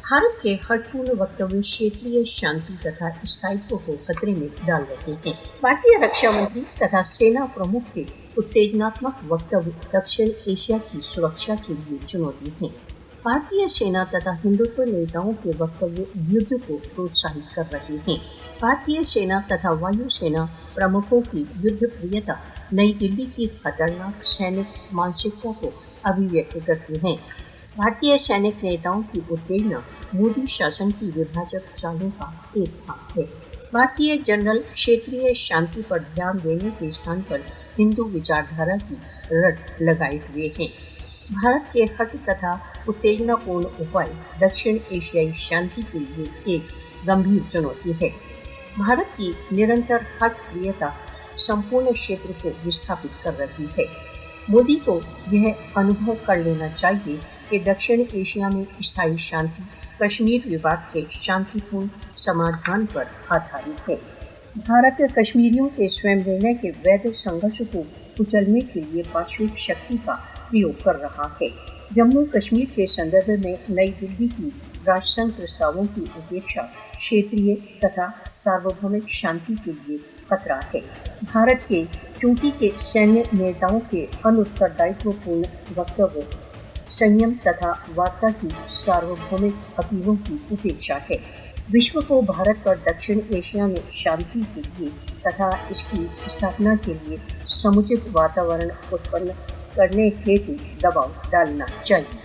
भारत के हठपूर्ण वक्तव्य क्षेत्रीय शांति तथा स्थायित्व को खतरे में डाल रहे हैं। भारतीय रक्षा मंत्री तथा सेना प्रमुख के उत्तेजनात्मक वक्तव्य दक्षिण एशिया की सुरक्षा के लिए चुनौती है। भारतीय सेना तथा हिंदुत्व नेताओं के वक्तव्य युद्ध को प्रोत्साहित कर रहे हैं। भारतीय सेना तथा वायुसेना प्रमुखों की युद्ध प्रियता नई दिल्ली की खतरनाक सैनिक मानसिकता को अभिव्यक्त करती है। भारतीय सैनिक नेताओं की उत्तेजना मोदी शासन की विभाजक चालों का एक भाग है। भारतीय जनरल क्षेत्रीय शांति पर ध्यान देने के स्थान पर हिंदू विचारधारा की रट लगाए हुए हैं। भारत के हठ तथा उत्तेजनापूर्ण उपाय दक्षिण एशियाई शांति के लिए एक गंभीर चुनौती है। भारत की निरंतर हठ प्रियता संपूर्ण क्षेत्र को विस्थापित कर रही है। मोदी को यह अनुभव कर लेना चाहिए कि दक्षिण एशिया में स्थायी शांति कश्मीर विवाद के शांतिपूर्ण समाधान पर आधारित है। भारत कश्मीरियों के स्वयं निर्णय के वैध संघर्ष को कुचलने के लिए वैश्विक शक्ति का प्रयोग कर रहा है। जम्मू कश्मीर के संदर्भ में नई दिल्ली की राष्ट्रसंघ प्रस्तावों की उपेक्षा क्षेत्रीय तथा सार्वभौमिक शांति के लिए खतरा है। भारत के चोटी के सैन्य नेताओं के अनुत्तरदायित्वपूर्ण वक्तव्य संयम तथा वार्ता की सार्वभौमिक अपीलों की उपेक्षा है। विश्व को भारत पर दक्षिण एशिया में शांति के लिए तथा इसकी स्थापना के लिए समुचित वातावरण उत्पन्न करने हेतु दबाव डालना चाहिए।